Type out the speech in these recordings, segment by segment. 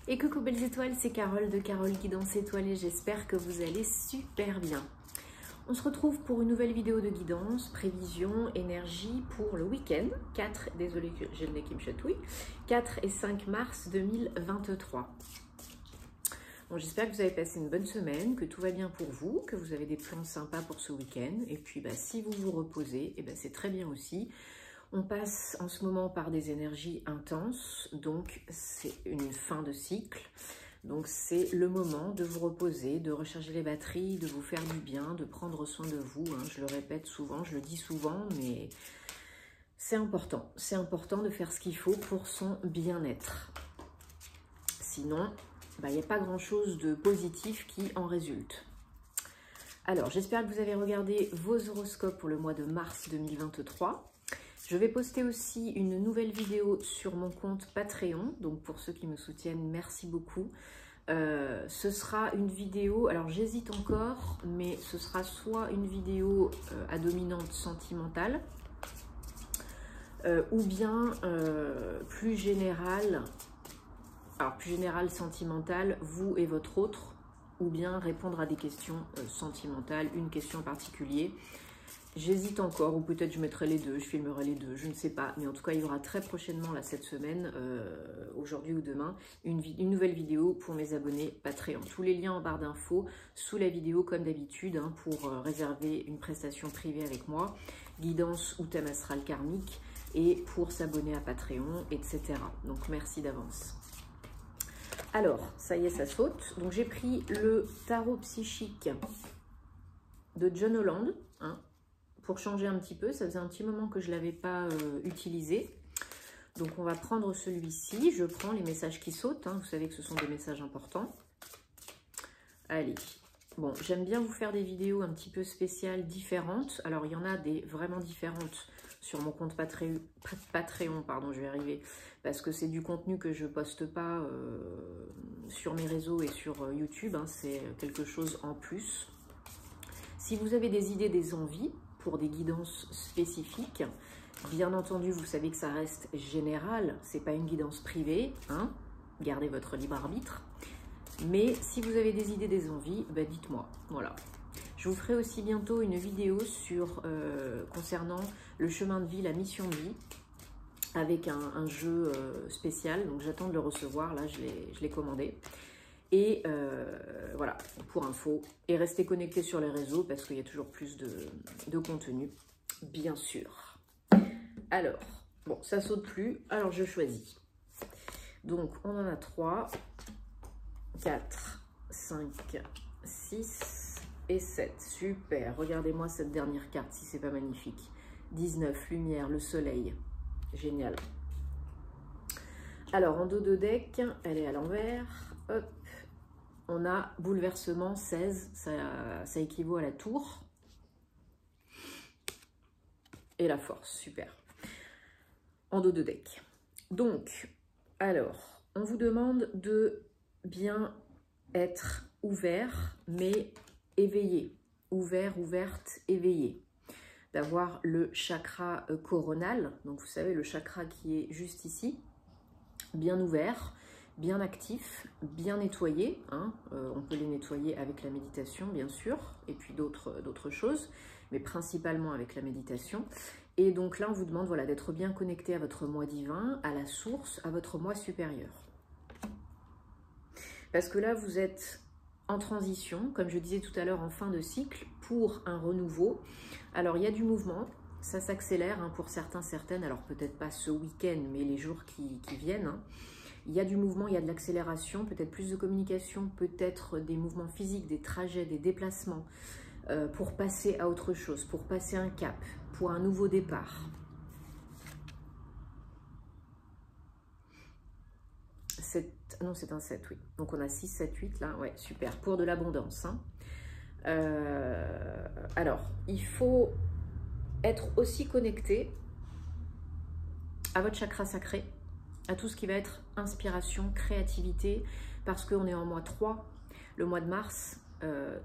Et coucou belles étoiles, c'est Carole de Carole Guidance Étoilée, j'espère que vous allez super bien. On se retrouve pour une nouvelle vidéo de guidance, prévision, énergie pour le week-end, 4, désolé j'ai le nez qui me chatouille, 4 et 5 mars 2023. Bon, j'espère que vous avez passé une bonne semaine, que tout va bien pour vous, que vous avez des plans sympas pour ce week-end. Et puis si vous vous reposez, c'est très bien aussi. On passe en ce moment par des énergies intenses, donc c'est une fin de cycle. Donc c'est le moment de vous reposer, de recharger les batteries, de vous faire du bien, de prendre soin de vous. Je le répète souvent, je le dis souvent, mais c'est important. C'est important de faire ce qu'il faut pour son bien-être. Sinon, il n'y a pas grand-chose de positif qui en résulte. Alors, j'espère que vous avez regardé vos horoscopes pour le mois de mars 2023. Je vais poster aussi une nouvelle vidéo sur mon compte Patreon. Donc, pour ceux qui me soutiennent, merci beaucoup. Ce sera une vidéo, alors j'hésite encore, mais ce sera soit une vidéo à dominante sentimentale, ou bien plus générale. Alors, plus général, sentimental, vous et votre autre, ou bien répondre à des questions sentimentales, une question en particulier. J'hésite encore, ou peut-être je mettrai les deux, je filmerai les deux, je ne sais pas. Mais en tout cas, il y aura très prochainement, là, cette semaine, aujourd'hui ou demain, une nouvelle vidéo pour mes abonnés Patreon. Tous les liens en barre d'infos, sous la vidéo, comme d'habitude, pour réserver une prestation privée avec moi, guidance ou thème astral karmique, et pour s'abonner à Patreon, etc. Donc, merci d'avance. Alors, ça y est, ça saute. Donc, j'ai pris le tarot psychique de John Holland, pour changer un petit peu. Ça faisait un petit moment que je ne l'avais pas utilisé. Donc, on va prendre celui-ci. Je prends les messages qui sautent. Vous savez que ce sont des messages importants. Allez. Bon, j'aime bien vous faire des vidéos un petit peu spéciales, différentes. Alors, il y en a des vraiment différentes sur mon compte Patreon, pardon, je vais y arriver, parce que c'est du contenu que je ne poste pas sur mes réseaux et sur YouTube, c'est quelque chose en plus. Si vous avez des idées, des envies pour des guidances spécifiques, bien entendu, vous savez que ça reste général, c'est pas une guidance privée, gardez votre libre arbitre. Mais si vous avez des idées, des envies, dites-moi, voilà. Je vous ferai aussi bientôt une vidéo sur concernant le chemin de vie, la mission de vie, avec un jeu spécial. Donc j'attends de le recevoir, là je l'ai commandé. Et voilà, pour info. Et restez connectés sur les réseaux parce qu'il y a toujours plus de contenu, bien sûr. Alors, bon, ça saute plus, alors je choisis. Donc on en a 3, 4, 5, 6... et 7, super, regardez-moi cette dernière carte si c'est pas magnifique. 19, lumière, le soleil, génial. Alors en dos de deck, elle est à l'envers, hop, on a bouleversement 16, ça équivaut à la tour. Et la force, super. En dos de deck. Donc, alors, on vous demande de bien être ouvert, mais éveillé, ouvert, ouverte, éveillé, d'avoir le chakra coronal, donc vous savez le chakra qui est juste ici, bien ouvert, bien actif, bien nettoyé, on peut les nettoyer avec la méditation bien sûr, et puis d'autres choses, mais principalement avec la méditation. Et donc là on vous demande voilà, d'être bien connecté à votre moi divin, à la source, à votre moi supérieur. Parce que là vous êtes en transition, comme je disais tout à l'heure, en fin de cycle, pour un renouveau. Alors, il y a du mouvement, ça s'accélère pour certains, certaines, alors peut-être pas ce week-end, mais les jours qui viennent. Il y a du mouvement, il y a de l'accélération, peut-être plus de communication, peut-être des mouvements physiques, des trajets, des déplacements, pour passer à autre chose, pour passer un cap, pour un nouveau départ. Non, c'est un 7, oui. Donc, on a 6, 7, 8, là. Ouais, super. Pour de l'abondance. Alors, il faut être aussi connecté à votre chakra sacré, à tout ce qui va être inspiration, créativité, parce qu'on est en mois 3, le mois de mars,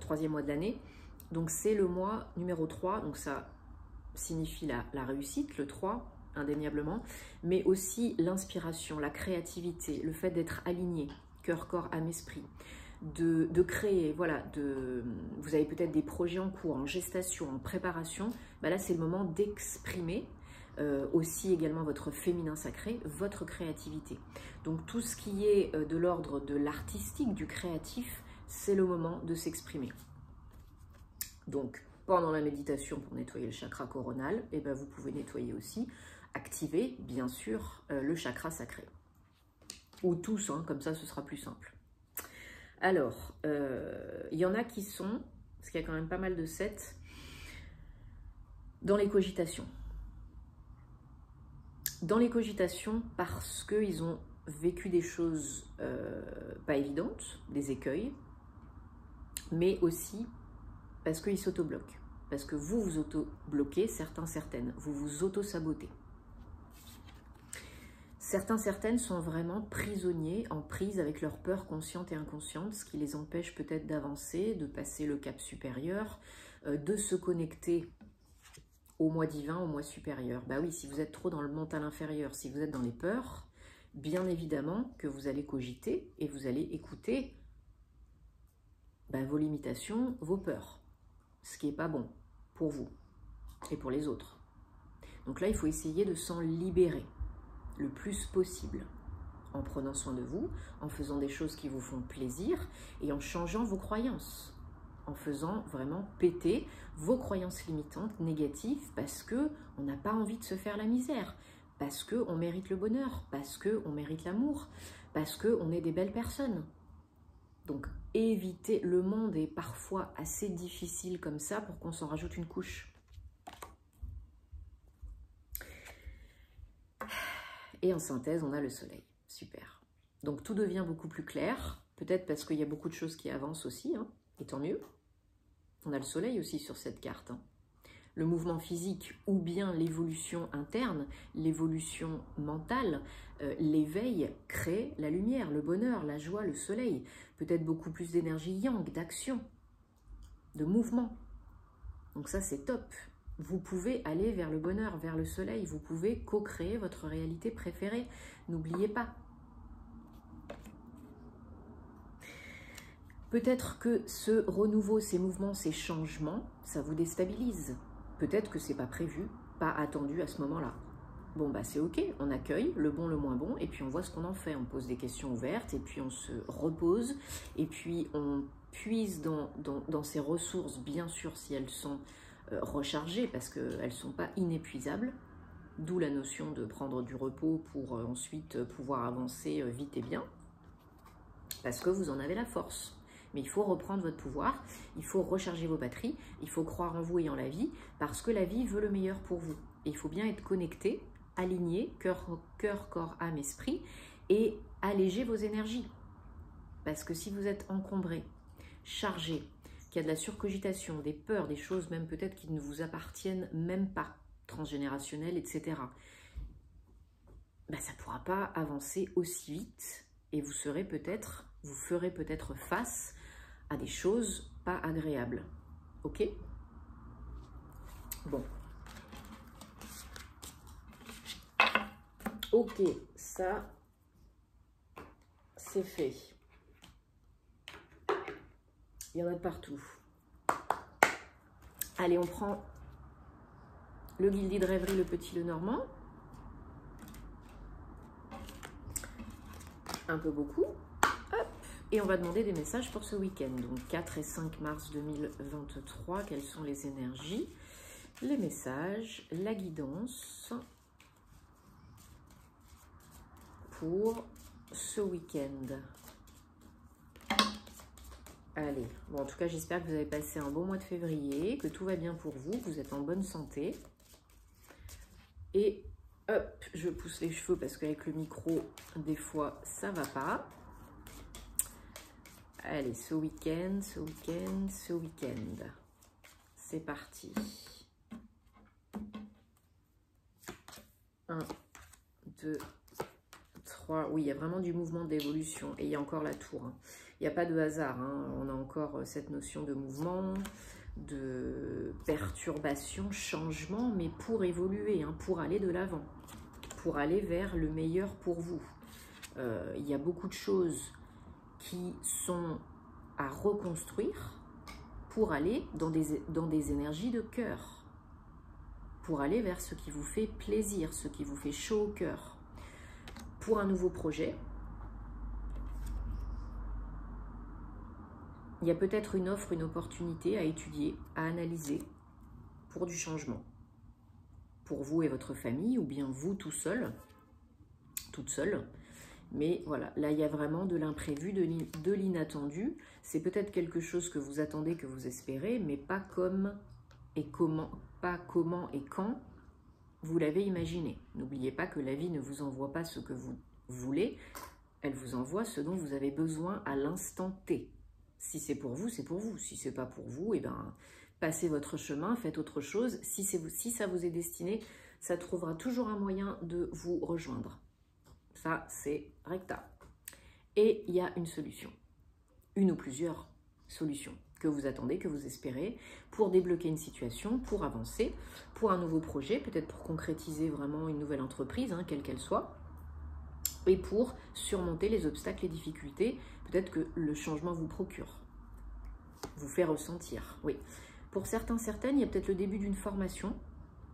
troisième mois de l'année. Donc, c'est le mois numéro 3. Donc, ça signifie la réussite, le 3. Indéniablement, mais aussi l'inspiration, la créativité, le fait d'être aligné cœur, corps, âme, esprit, de créer, voilà, vous avez peut-être des projets en cours, en gestation, en préparation, bah là c'est le moment d'exprimer aussi également votre féminin sacré, votre créativité. Donc tout ce qui est de l'ordre de l'artistique, du créatif, c'est le moment de s'exprimer. Donc pendant la méditation pour nettoyer le chakra coronal, et ben vous pouvez nettoyer aussi, activer bien sûr le chakra sacré. Ou tous, hein, comme ça ce sera plus simple. Alors, il y en a qui sont, parce qu'il y a quand même pas mal de 7, dans les cogitations. Dans les cogitations parce qu'ils ont vécu des choses pas évidentes, des écueils, mais aussi parce qu'ils s'auto-bloquent. Parce que vous vous auto-bloquez, certains, certaines, vous vous auto-sabotez. Certains, certaines sont vraiment prisonniers, en prise avec leurs peurs conscientes et inconscientes, ce qui les empêche peut-être d'avancer, de passer le cap supérieur, de se connecter au moi divin, au moi supérieur. Bah oui, si vous êtes trop dans le mental inférieur, si vous êtes dans les peurs, bien évidemment que vous allez cogiter et vous allez écouter vos limitations, vos peurs, ce qui n'est pas bon pour vous et pour les autres. Donc là, il faut essayer de s'en libérer le plus possible, en prenant soin de vous, en faisant des choses qui vous font plaisir et en changeant vos croyances, en faisant vraiment péter vos croyances limitantes, négatives, parce que on n'a pas envie de se faire la misère, parce que on mérite le bonheur, parce que on mérite l'amour, parce que on est des belles personnes. Donc évitez, le monde est parfois assez difficile comme ça pour qu'on s'en rajoute une couche. Et en synthèse, on a le soleil. Super. Donc tout devient beaucoup plus clair, peut-être parce qu'il y a beaucoup de choses qui avancent aussi, hein, et tant mieux. On a le soleil aussi sur cette carte. Hein. Le mouvement physique ou bien l'évolution interne, l'évolution mentale, l'éveil crée la lumière, le bonheur, la joie, le soleil. Peut-être beaucoup plus d'énergie yang, d'action, de mouvement. Donc ça, c'est top. Vous pouvez aller vers le bonheur, vers le soleil. Vous pouvez co-créer votre réalité préférée. N'oubliez pas. Peut-être que ce renouveau, ces mouvements, ces changements, ça vous déstabilise. Peut-être que c'est pas prévu, pas attendu à ce moment-là. Bon, bah c'est ok, on accueille le bon, le moins bon, et puis on voit ce qu'on en fait. On pose des questions ouvertes, et puis on se repose, et puis on puise dans ces ressources, bien sûr, si elles sont rechargées, parce qu'elles ne sont pas inépuisables, d'où la notion de prendre du repos pour ensuite pouvoir avancer vite et bien, parce que vous en avez la force. Mais il faut reprendre votre pouvoir, il faut recharger vos batteries, il faut croire en vous et en la vie, parce que la vie veut le meilleur pour vous. Et il faut bien être connecté, aligné, cœur, corps, âme, esprit, et alléger vos énergies. Parce que si vous êtes encombré, chargé, qu'il y a de la surcogitation, des peurs, des choses même peut-être qui ne vous appartiennent même pas, transgénérationnelles, etc., ça ne pourra pas avancer aussi vite, et vous ferez peut-être face à des choses pas agréables. Ok? Bon. Ok, ça, c'est fait. Il y en a de partout. Allez, on prend le Guildi de rêverie, le petit Lenormand. Un peu beaucoup. Hop. Et on va demander des messages pour ce week-end. Donc 4 et 5 mars 2023, quelles sont les énergies, les messages, la guidance pour ce week-end. Allez, bon, en tout cas, j'espère que vous avez passé un bon mois de février, que tout va bien pour vous, que vous êtes en bonne santé. Et hop, je pousse les cheveux parce qu'avec le micro, des fois, ça va pas. Allez, ce week-end, c'est parti. 1, 2, 3. Oui, il y a vraiment du mouvement d'évolution. Et il y a encore la tour. Hein. Il n'y a pas de hasard. Hein. On a encore cette notion de mouvement, de perturbation, changement, mais pour évoluer, hein, pour aller de l'avant, pour aller vers le meilleur pour vous. Il y a beaucoup de choses qui sont à reconstruire pour aller dans des énergies de cœur, pour aller vers ce qui vous fait plaisir, ce qui vous fait chaud au cœur. Pour un nouveau projet, il y a peut-être une offre, une opportunité à étudier, à analyser pour du changement. Pour vous et votre famille, ou bien vous tout seul, toute seule. Mais voilà, là il y a vraiment de l'imprévu, de l'inattendu. C'est peut-être quelque chose que vous attendez, que vous espérez, mais pas comme et comment, pas comment et quand vous l'avez imaginé. N'oubliez pas que la vie ne vous envoie pas ce que vous voulez, elle vous envoie ce dont vous avez besoin à l'instant T. Si c'est pour vous, c'est pour vous. Si c'est pas pour vous, eh ben, passez votre chemin, faites autre chose. Si ça vous est destiné, ça trouvera toujours un moyen de vous rejoindre. Ça, c'est recta. Et il y a une solution, une ou plusieurs solutions que vous attendez, que vous espérez, pour débloquer une situation, pour avancer, pour un nouveau projet, peut-être pour concrétiser vraiment une nouvelle entreprise, hein, quelle qu'elle soit, et pour surmonter les obstacles, les difficultés, peut-être que le changement vous procure, vous fait ressentir. Oui. Pour certaines, il y a peut-être le début d'une formation,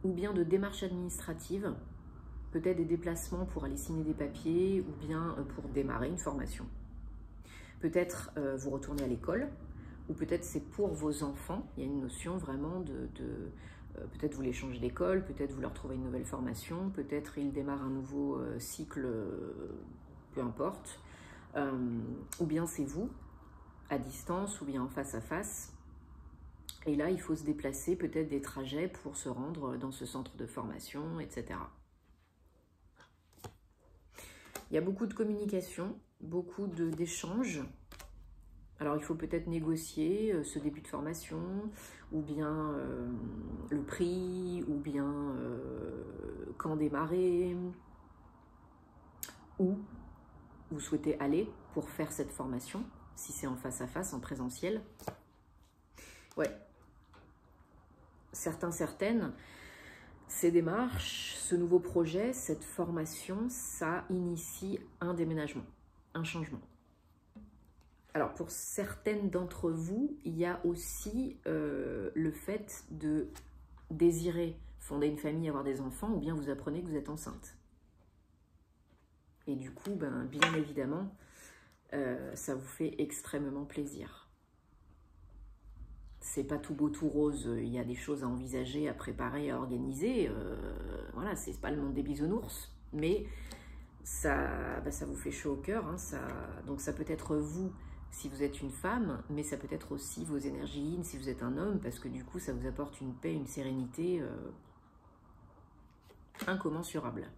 ou bien de démarches administratives, peut-être des déplacements pour aller signer des papiers ou bien pour démarrer une formation. Peut-être vous retournez à l'école ou peut-être c'est pour vos enfants. Il y a une notion vraiment peut-être vous les changez d'école, peut-être vous leur trouvez une nouvelle formation, peut-être ils démarrent un nouveau cycle, peu importe. Ou bien c'est vous, à distance ou bien en face à face. Et là, il faut se déplacer, peut-être des trajets pour se rendre dans ce centre de formation, etc. Il y a beaucoup de communication, beaucoup d'échanges. Alors, il faut peut-être négocier ce début de formation, ou bien le prix, ou bien quand démarrer, où vous souhaitez aller pour faire cette formation, si c'est en face à face, en présentiel. Ouais. Certaines, ces démarches, ce nouveau projet, cette formation, ça initie un déménagement, un changement. Alors, pour certaines d'entre vous, il y a aussi le fait de désirer fonder une famille, avoir des enfants, ou bien vous apprenez que vous êtes enceinte. Et du coup, bien évidemment, ça vous fait extrêmement plaisir. C'est pas tout beau, tout rose, il y a des choses à envisager, à préparer, à organiser. Voilà, c'est pas le monde des bisounours, mais ça vous fait chaud au cœur. Hein, donc ça peut être vous si vous êtes une femme, mais ça peut être aussi vos énergies yin si vous êtes un homme, parce que du coup ça vous apporte une paix, une sérénité incommensurable.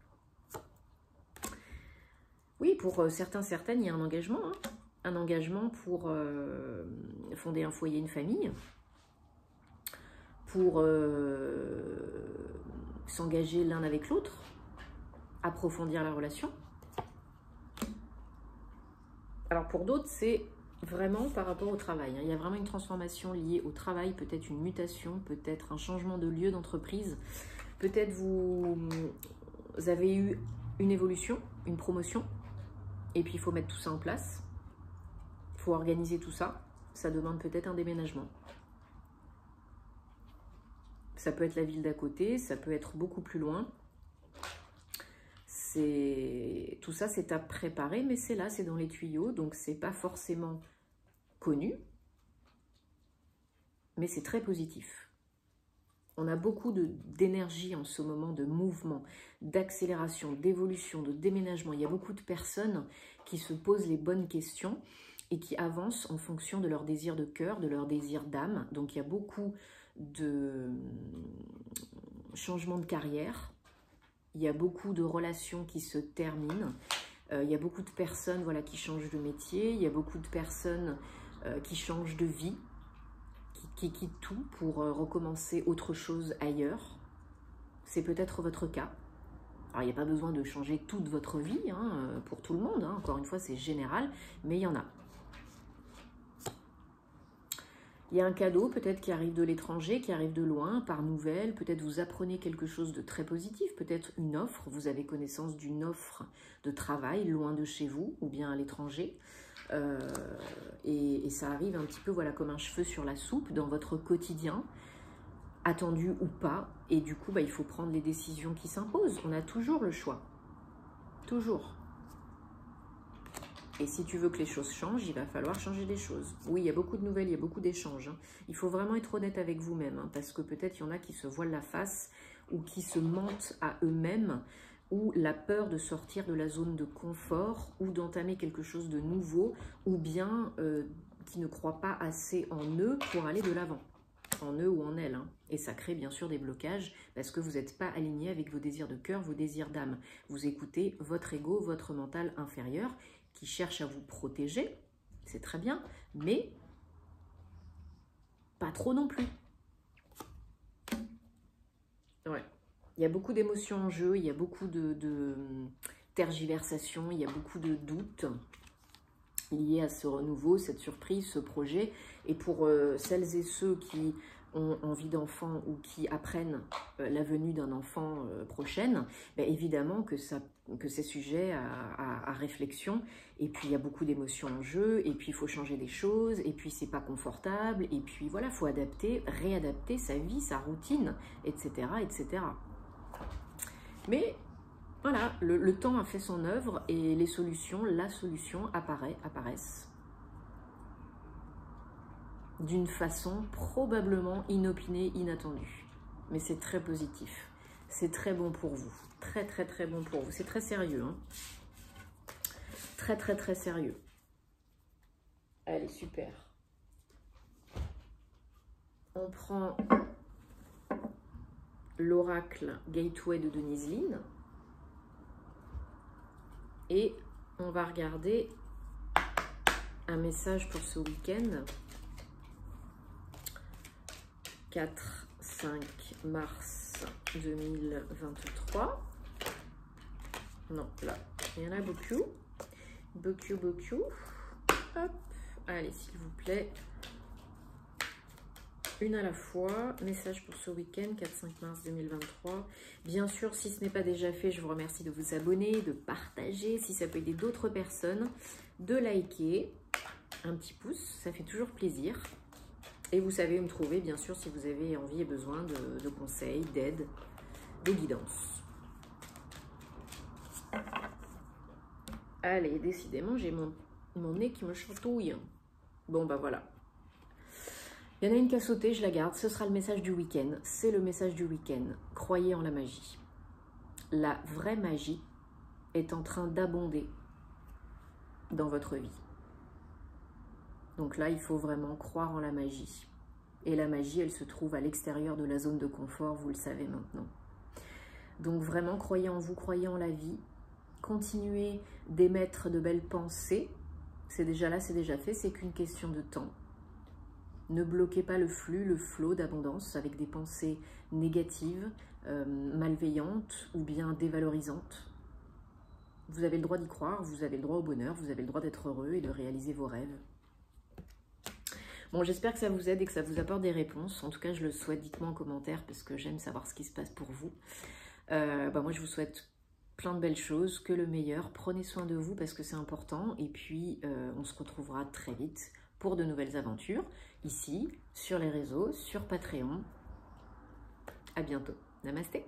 Oui, pour certaines, il y a un engagement. Hein, un engagement pour fonder un foyer, une famille, pour s'engager l'un avec l'autre, approfondir la relation. Alors pour d'autres, c'est vraiment par rapport au travail. Hein. Il y a vraiment une transformation liée au travail, peut-être une mutation, peut-être un changement de lieu d'entreprise. Peut-être vous avez eu une évolution, une promotion, et puis il faut mettre tout ça en place. Il faut organiser tout ça. Ça demande peut-être un déménagement. Ça peut être la ville d'à côté, ça peut être beaucoup plus loin. Tout ça, c'est à préparer, mais c'est là, c'est dans les tuyaux, donc c'est pas forcément connu, mais c'est très positif. On a beaucoup d'énergie en ce moment, de mouvement, d'accélération, d'évolution, de déménagement. Il y a beaucoup de personnes qui se posent les bonnes questions et qui avancent en fonction de leur désir de cœur, de leur désir d'âme. Donc il y a beaucoup de changements de carrière, il y a beaucoup de relations qui se terminent, il y a beaucoup de personnes qui changent de métier, il y a beaucoup de personnes qui changent de vie, qui quittent tout pour recommencer autre chose ailleurs. C'est peut-être votre cas. Alors il n'y a pas besoin de changer toute votre vie hein, pour tout le monde, hein. Encore une fois c'est général, mais il y en a. Il y a un cadeau peut-être qui arrive de l'étranger, qui arrive de loin, par nouvelle. Peut-être vous apprenez quelque chose de très positif, peut-être une offre. Vous avez connaissance d'une offre de travail loin de chez vous ou bien à l'étranger. Et ça arrive un petit peu voilà, comme un cheveu sur la soupe dans votre quotidien, attendu ou pas. Et du coup, il faut prendre les décisions qui s'imposent. On a toujours le choix. Toujours. Et si tu veux que les choses changent, il va falloir changer les choses. Oui, il y a beaucoup de nouvelles, il y a beaucoup d'échanges. Il faut vraiment être honnête avec vous-même, parce que peut-être il y en a qui se voilent la face ou qui se mentent à eux-mêmes, ou la peur de sortir de la zone de confort ou d'entamer quelque chose de nouveau, ou bien qui ne croient pas assez en eux pour aller de l'avant, en eux ou en elles. Et ça crée bien sûr des blocages parce que vous n'êtes pas aligné avec vos désirs de cœur, vos désirs d'âme. Vous écoutez votre ego, votre mental inférieur, qui cherche à vous protéger, c'est très bien, mais pas trop non plus. Ouais. Il y a beaucoup d'émotions en jeu, il y a beaucoup de tergiversations, il y a beaucoup de doutes liés à ce renouveau, cette surprise, ce projet. Et pour celles et ceux qui ont envie d'enfant ou qui apprennent la venue d'un enfant prochaine, évidemment que c'est sujet à réflexion. Et puis il y a beaucoup d'émotions en jeu, et puis il faut changer des choses, et puis c'est pas confortable, et puis voilà, il faut adapter, réadapter sa vie, sa routine, etc. etc. Mais voilà, le temps a fait son œuvre, et les solutions, la solution apparaissent d'une façon probablement inopinée, inattendue. Mais c'est très positif. C'est très bon pour vous. Très, très, très bon pour vous. C'est très sérieux. Très, très, très sérieux. Allez, super. On prend l'oracle Gateway de Denise Linn. Et on va regarder un message pour ce week-end. 4-5 mars 2023. Non, là, il y en a beaucoup. Beaucoup. Hop, allez, s'il vous plaît. Une à la fois. Message pour ce week-end, 4-5 mars 2023. Bien sûr, si ce n'est pas déjà fait, je vous remercie de vous abonner, de partager, si ça peut aider d'autres personnes, de liker. Un petit pouce, ça fait toujours plaisir. Et vous savez où me trouver, bien sûr, si vous avez envie et besoin de conseils, d'aide, de guidance. Allez, décidément, j'ai mon nez qui me chatouille. Bon, voilà. Il y en a une qui a sauté, je la garde. Ce sera le message du week-end. C'est le message du week-end. Croyez en la magie. La vraie magie est en train d'abonder dans votre vie. Donc là, il faut vraiment croire en la magie. Et la magie, elle se trouve à l'extérieur de la zone de confort, vous le savez maintenant. Donc vraiment, croyez en vous, croyez en la vie. Continuez d'émettre de belles pensées. C'est déjà là, c'est déjà fait, c'est qu'une question de temps. Ne bloquez pas le flux, le flot d'abondance avec des pensées négatives, malveillantes ou bien dévalorisantes. Vous avez le droit d'y croire, vous avez le droit au bonheur, vous avez le droit d'être heureux et de réaliser vos rêves. Bon, j'espère que ça vous aide et que ça vous apporte des réponses. En tout cas, je le souhaite. Dites-moi en commentaire parce que j'aime savoir ce qui se passe pour vous. Moi, je vous souhaite plein de belles choses, que le meilleur. Prenez soin de vous parce que c'est important. Et puis, on se retrouvera très vite pour de nouvelles aventures. Ici, sur les réseaux, sur Patreon. À bientôt. Namasté.